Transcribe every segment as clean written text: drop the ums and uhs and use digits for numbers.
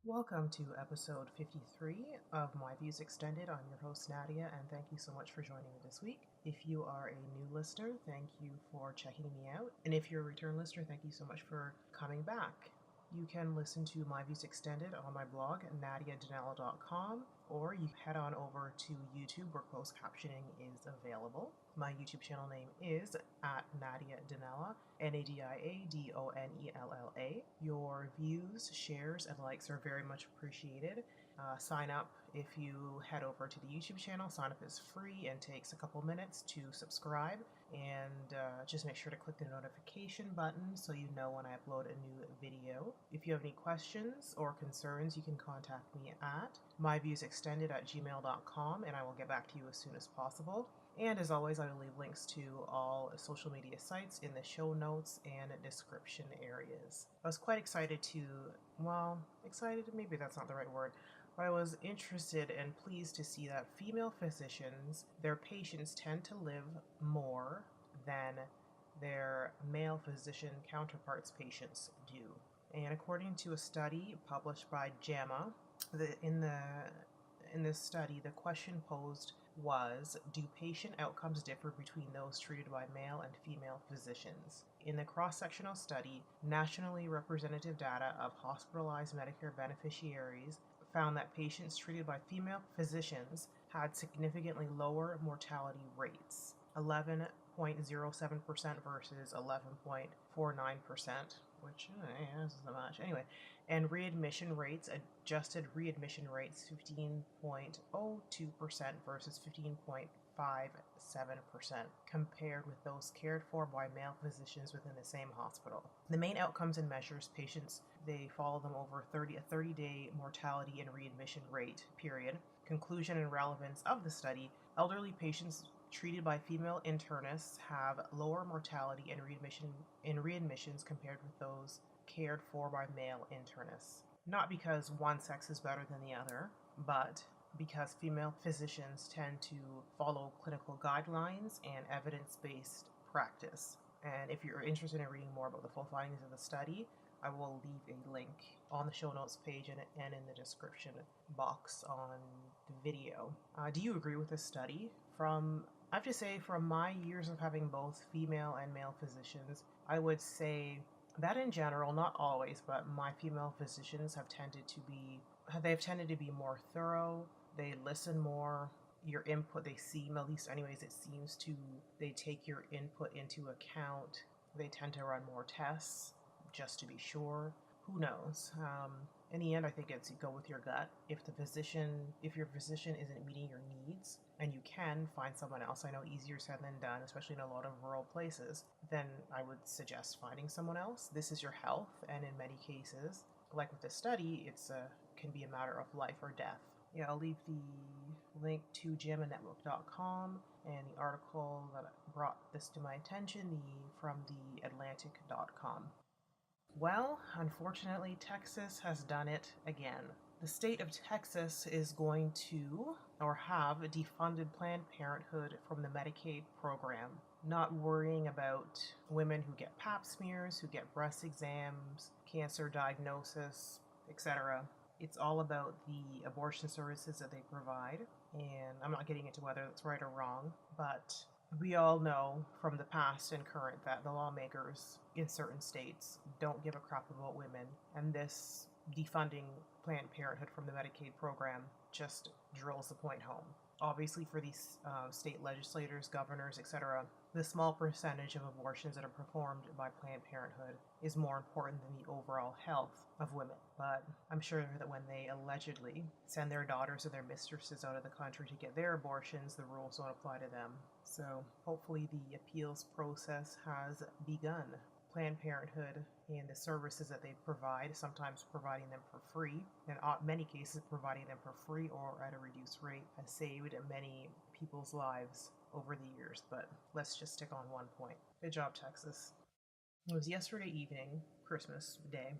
Welcome to episode 53 of My Views Extended. I'm your host, Nadia, and thank you so much for joining me this week. If you are a new listener, thank you for checking me out. And if you're a return listener, thank you so much for coming back. You can listen to My Views Extended on my blog, nadiadanella.com, or you head on over to YouTube where closed captioning is available. My YouTube channel name is at Nadia Danella, NADIADONELLA. Your views, shares, and likes are very much appreciated. Sign up if you head over to the YouTube channel. Sign up is free and takes a couple minutes to subscribe. And just make sure to click the notification button so you know when I upload a new video. If you have any questions or concerns, you can contact me at myviewsextended@gmail.com and I will get back to you as soon as possible. And as always, I will leave links to all social media sites in the show notes and description areas. I was quite excited excited, maybe that's not the right word, but I was interested and pleased to see that female physicians, their patients tend to live more than their male physician counterparts' patients do. And according to a study published by JAMA, in this study, the question posed was, do patient outcomes differ between those treated by male and female physicians? In the cross-sectional study, nationally representative data of hospitalized Medicare beneficiaries found that patients treated by female physicians had significantly lower mortality rates, 11.07% versus 11.49%, which isn't much. Anyway, and readmission rates, adjusted readmission rates, 15.02% versus 15.57% compared with those cared for by male physicians within the same hospital. The main outcomes and measures patients, they follow them over a 30-day mortality and readmission rate period. Conclusion and relevance of the study: elderly patients treated by female internists have lower mortality and readmissions compared with those cared for by male internists. Not because one sex is better than the other, but because female physicians tend to follow clinical guidelines and evidence-based practice. And if you're interested in reading more about the full findings of the study, I will leave a link on the show notes page and in the description box on the video. Do you agree with this study? I have to say, from my years of having both female and male physicians, I would say that in general, not always, but my female physicians have tended to be more thorough. They listen more. Your input, they seem, at least anyways, they take your input into account. They tend to run more tests just to be sure. Who knows? In the end, I think it's go with your gut. If your physician isn't meeting your needs, and you can find someone else, I know easier said than done, especially in a lot of rural places, then I would suggest finding someone else. This is your health, and in many cases, like with this study, can be a matter of life or death. Yeah, I'll leave the link to jamanetwork.com and the article that brought this to my attention, from theatlantic.com. Well, unfortunately, Texas has done it again. The state of Texas is going to, or have, defunded Planned Parenthood from the Medicaid program, not worrying about women who get pap smears, who get breast exams, cancer diagnosis, etc. It's all about the abortion services that they provide, and I'm not getting into whether that's right or wrong, but we all know from the past and current that the lawmakers in certain states don't give a crap about women, and this defunding Planned Parenthood from the Medicaid program just drills the point home. Obviously, for these state legislators, governors, etc., the small percentage of abortions that are performed by Planned Parenthood is more important than the overall health of women. But I'm sure that when they allegedly send their daughters or their mistresses out of the country to get their abortions, the rules don't apply to them. So hopefully the appeals process has begun. Planned Parenthood and the services that they provide, sometimes providing them for free, and in many cases providing them for free or at a reduced rate, has saved many people's lives over the years. But let's just stick on one point. Good job, Texas. It was yesterday evening, Christmas Day,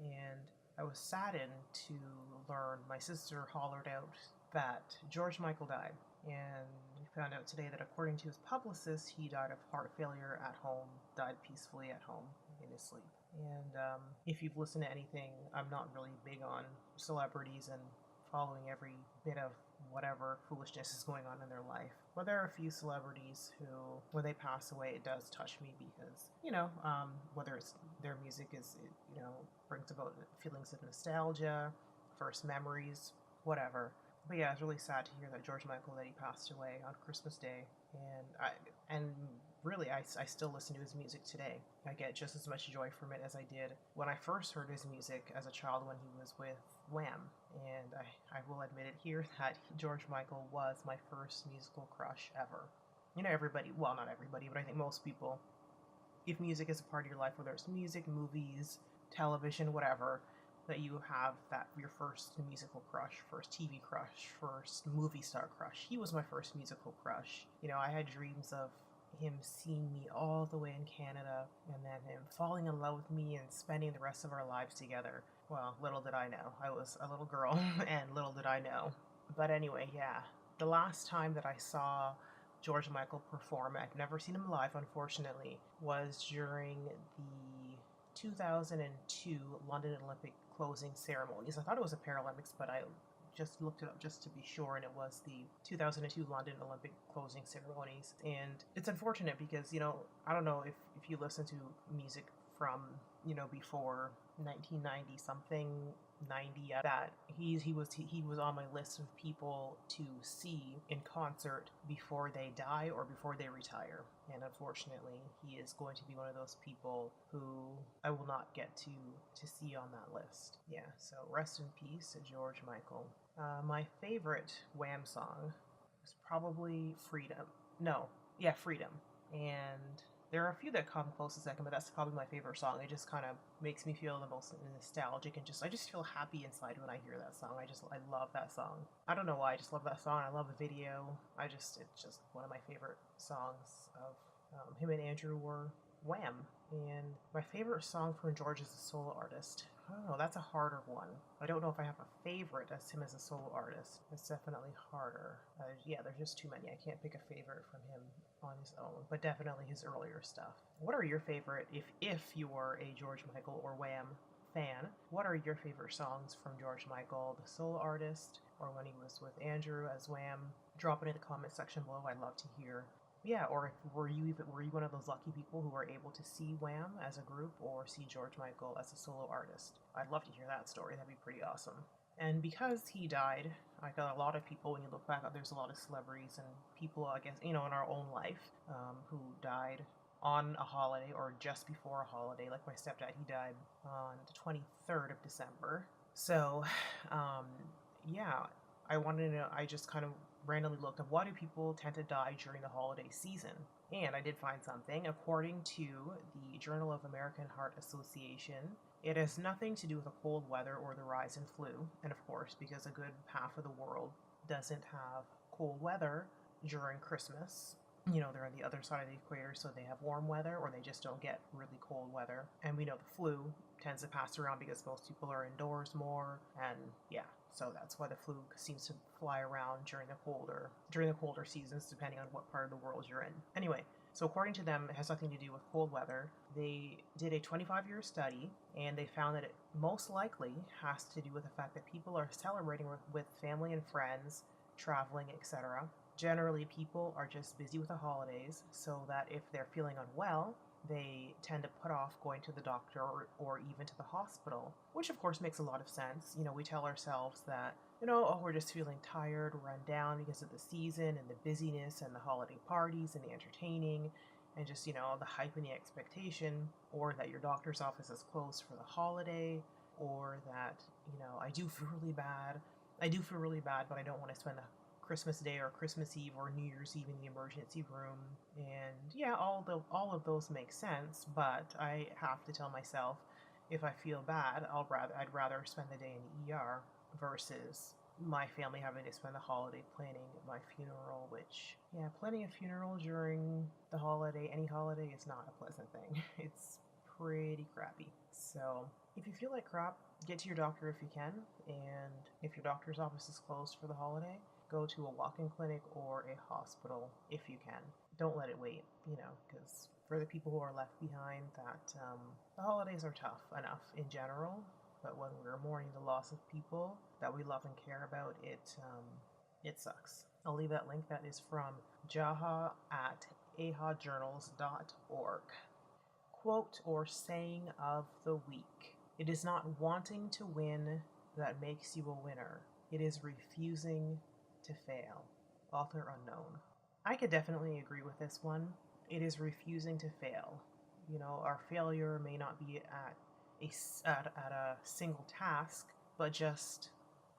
and I was saddened to learn my sister hollered out that George Michael died. And we found out today that according to his publicist, he died of heart failure at home, died peacefully at home in his sleep. And if you've listened to anything, I'm not really big on celebrities and following every bit of whatever foolishness is going on in their life. But there are a few celebrities who, when they pass away, it does touch me because, whether it's their music brings about feelings of nostalgia, first memories, whatever. But yeah, it's really sad to hear that George Michael, that he passed away on Christmas Day, and really I still listen to his music today. I get just as much joy from it as I did when I first heard his music as a child when he was with Wham. And I will admit it here that George Michael was my first musical crush ever. Everybody, well, not everybody, but I think most people, if music is a part of your life, whether it's music, movies, television, whatever, that you have that your first musical crush, first TV crush, first movie star crush. He was my first musical crush. I had dreams of him seeing me all the way in Canada and then him falling in love with me and spending the rest of our lives together. Well, little did I know. I was a little girl and little did I know. But anyway, yeah. The last time that I saw George Michael perform, I've never seen him live, unfortunately, was during the 2002 London Olympic closing ceremonies. I thought it was a Paralympics, but I just looked it up just to be sure, and it was the 2002 London Olympic closing ceremonies. And it's unfortunate because, I don't know if you listen to music from, before 1990 something, 90, that he was on my list of people to see in concert before they die or before they retire. And unfortunately, he is going to be one of those people who I will not get to see on that list. Yeah, so rest in peace, George Michael. My favorite Wham song is probably Freedom. No, yeah, Freedom. And there are a few that come close to second, but that's probably my favorite song. It just kind of makes me feel the most nostalgic and I just feel happy inside when I hear that song. I love that song. I don't know why, I just love that song. I love the video. It's just one of my favorite songs of him and Andrew were Wham. And my favorite song from George as a solo artist. I don't know, that's a harder one. I don't know if I have a favorite as him as a solo artist. It's definitely harder. Yeah, there's just too many. I can't pick a favorite from him on his own, but definitely his earlier stuff. What are your favorite, if you were a George Michael or Wham fan, what are your favorite songs from George Michael, the solo artist, or when he was with Andrew as Wham? Drop it in the comment section below. I'd love to hear. Yeah, or were you one of those lucky people who were able to see Wham as a group or see George Michael as a solo artist? I'd love to hear that story. That'd be pretty awesome. And because he died, I got a lot of people, when you look back, there's a lot of celebrities and people, I guess, in our own life who died on a holiday or just before a holiday. Like my stepdad, he died on the 23rd of December. So, yeah, I wanted to know, I just kind of randomly looked up why do people tend to die during the holiday season. And I did find something. According to the Journal of American Heart Association, it has nothing to do with the cold weather or the rise in flu. And of course, because a good half of the world doesn't have cold weather during Christmas, they're on the other side of the equator, so they have warm weather or they just don't get really cold weather. And we know the flu tends to pass around because most people are indoors more, and yeah, so that's why the flu seems to fly around during the colder seasons, depending on what part of the world you're in. Anyway, so according to them, it has nothing to do with cold weather. They did a 25-year study, and they found that it most likely has to do with the fact that people are celebrating with family and friends, traveling, etc. Generally, people are just busy with the holidays, so that if they're feeling unwell, they tend to put off going to the doctor or even to the hospital, which of course makes a lot of sense. We tell ourselves that, oh, we're just feeling tired, run down because of the season and the busyness and the holiday parties and the entertaining and just, the hype and the expectation, or that your doctor's office is closed for the holiday, or that, I do feel really bad. But I don't want to spend the Christmas Day or Christmas Eve or New Year's Eve in the emergency room. And yeah, all of those make sense, but I have to tell myself, if I feel bad, I'd rather spend the day in the ER versus my family having to spend the holiday planning my funeral, which, yeah, planning a funeral during the holiday, any holiday, is not a pleasant thing. It's pretty crappy. So if you feel like crap, get to your doctor if you can, and if your doctor's office is closed for the holiday, go to a walk-in clinic or a hospital if you can. Don't let it wait, because for the people who are left behind, that the holidays are tough enough in general, but when we're mourning the loss of people that we love and care about, it sucks. I'll leave that link. That is from Jaha at ahajournals.org. Quote or saying of the week: "It is not wanting to win that makes you a winner. It is refusing to fail." Author unknown. I could definitely agree with this one. It is refusing to fail. You know, our failure may not be at a single task, but just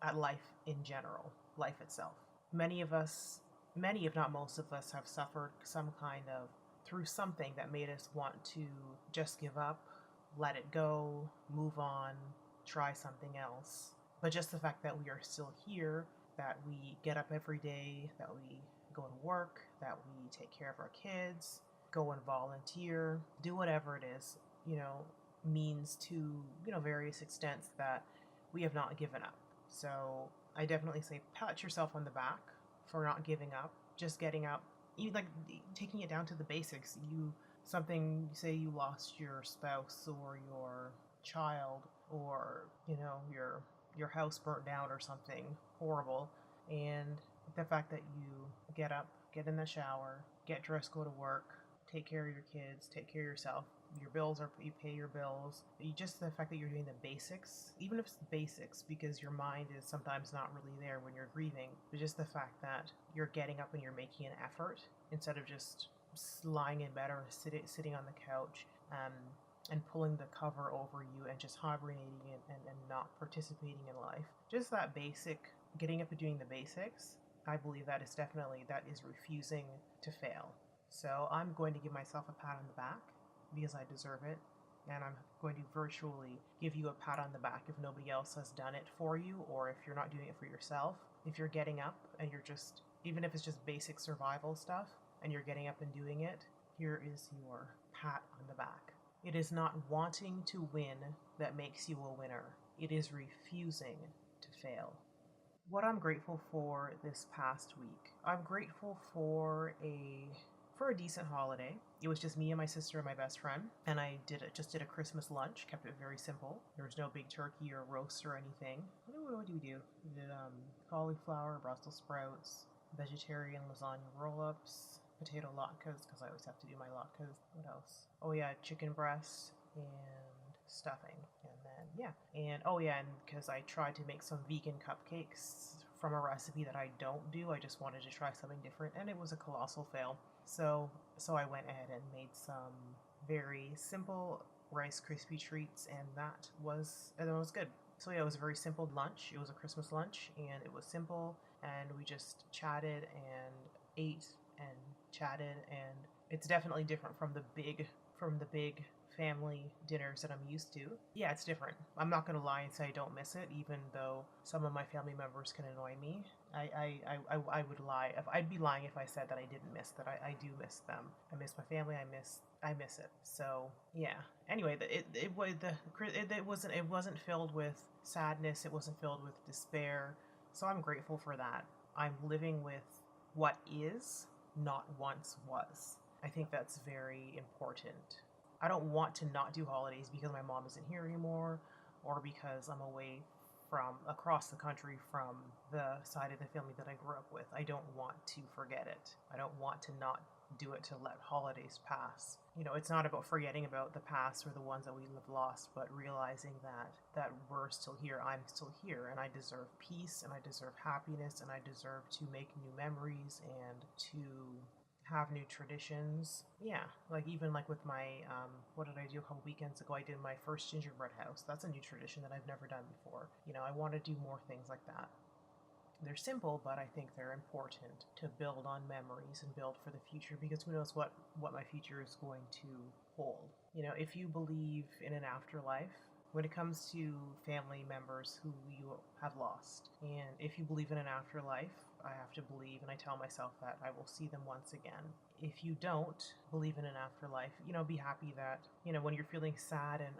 at life in general, life itself. Many of us, many if not most of us, have suffered some kind of through something that made us want to just give up, let it go, move on, try something else. But just the fact that we are still here, that we get up every day, that we go to work, that we take care of our kids, go and volunteer, do whatever it is, means to, various extents that we have not given up. So I definitely say pat yourself on the back for not giving up, just getting up, even like taking it down to the basics. Say you lost your spouse or your child, or your house burnt down or something horrible, and the fact that you get up, get in the shower, get dressed, go to work, take care of your kids, take care of yourself, you pay your bills. Just the fact that you're doing the basics, even if it's the basics, because your mind is sometimes not really there when you're grieving, but just the fact that you're getting up and you're making an effort instead of just lying in bed or sitting on the couch, and pulling the cover over you and just hibernating and not participating in life. Just that basic, getting up and doing the basics, I believe that is refusing to fail. So I'm going to give myself a pat on the back because I deserve it, and I'm going to virtually give you a pat on the back if nobody else has done it for you, or if you're not doing it for yourself. If you're getting up and you're just, even if it's just basic survival stuff, and you're getting up and doing it, here is your pat on the back. It is not wanting to win that makes you a winner. It is refusing to fail. What I'm grateful for this past week. I'm grateful for a decent holiday. It was just me and my sister and my best friend, and I just did a Christmas lunch, kept it very simple. There was no big turkey or roast or anything. What do we do? We did cauliflower, Brussels sprouts, vegetarian lasagna roll-ups, potato latkes, because I always have to do my latkes. What else? Oh yeah, chicken breast and stuffing. And because I tried to make some vegan cupcakes from a recipe that I don't do. I just wanted to try something different, and it was a colossal fail. So I went ahead and made some very simple Rice Krispie treats, and that was good. So yeah, it was a very simple lunch. It was a Christmas lunch, and it was simple, and we just chatted and ate and chatted, and it's definitely different from the big family dinners that I'm used to. Yeah, it's different. I'm not gonna lie and say I don't miss it, even though some of my family members can annoy me. I would lie. I'd be lying if I said that I didn't miss that. I do miss them. I miss my family. I miss it. So yeah. Anyway, it wasn't filled with sadness. It wasn't filled with despair. So I'm grateful for that. I'm living with what is, not once was. I think that's very important. I don't want to not do holidays because my mom isn't here anymore, or because I'm away from across the country from the side of the family that I grew up with. I don't want to forget it. I don't want to not do it to let holidays pass. It's not about forgetting about the past or the ones that we have lost, but realizing that we're still here, I'm still here, and I deserve peace, and I deserve happiness, and I deserve to make new memories and to have new traditions. Yeah, like even like with my, what did I do a couple weekends ago? I did my first gingerbread house. That's a new tradition that I've never done before. I want to do more things like that. They're simple, but I think they're important to build on memories and build for the future, because who knows what my future is going to hold. If you believe in an afterlife, when it comes to family members who you have lost, and if you believe in an afterlife, I have to believe, and I tell myself that I will see them once again. If you don't believe in an afterlife, be happy that, when you're feeling sad and,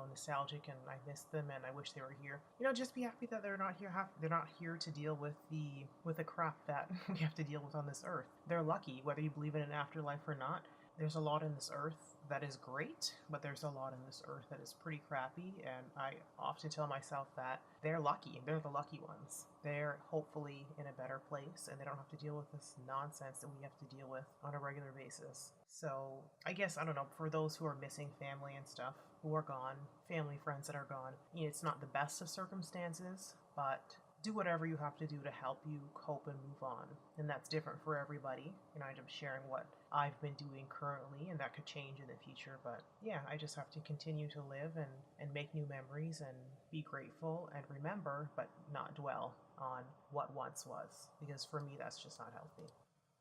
nostalgic and I miss them and I wish they were here, just be happy that they're not here. They're not here to deal with the crap that we have to deal with on this earth. They're lucky, whether you believe in an afterlife or not. There's a lot in this earth that is great, but there's a lot in this earth that is pretty crappy, and I often tell myself that they're lucky. They're the lucky ones. They're hopefully in a better place, and they don't have to deal with this nonsense that we have to deal with on a regular basis. So, I guess, I don't know, for those who are missing family and stuff, who are gone, family, friends that are gone, it's not the best of circumstances, but do whatever you have to do to help you cope and move on. And that's different for everybody. And I'm just sharing what I've been doing currently, and that could change in the future. But yeah, I just have to continue to live and make new memories and be grateful and remember, but not dwell on what once was. Because for me, that's just not healthy.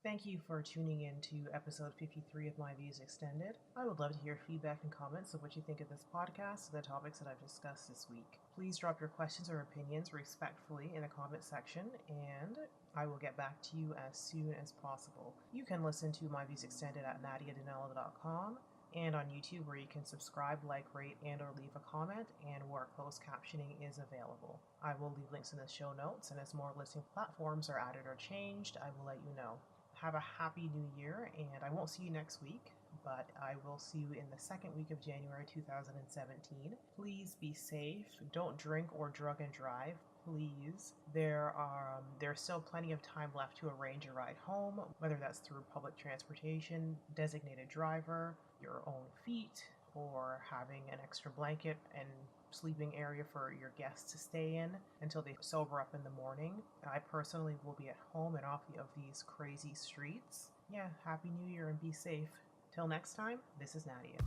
Thank you for tuning in to episode 53 of My Views Extended. I would love to hear feedback and comments of what you think of this podcast and the topics that I've discussed this week. Please drop your questions or opinions respectfully in the comment section, and I will get back to you as soon as possible. You can listen to My Views Extended at nadiadanella.com and on YouTube, where you can subscribe, like, rate, and or leave a comment, and where closed captioning is available. I will leave links in the show notes, and as more listening platforms are added or changed, I will let you know. Have a happy new year, and I won't see you next week, but I will see you in the second week of January 2017. Please be safe. Don't drink or drug and drive, please. There's still plenty of time left to arrange a ride home, whether that's through public transportation, designated driver, your own feet, or having an extra blanket and sleeping area for your guests to stay in until they sober up in the morning. I personally will be at home and off of these crazy streets. Yeah, Happy New Year and be safe. Till next time, this is Nadia.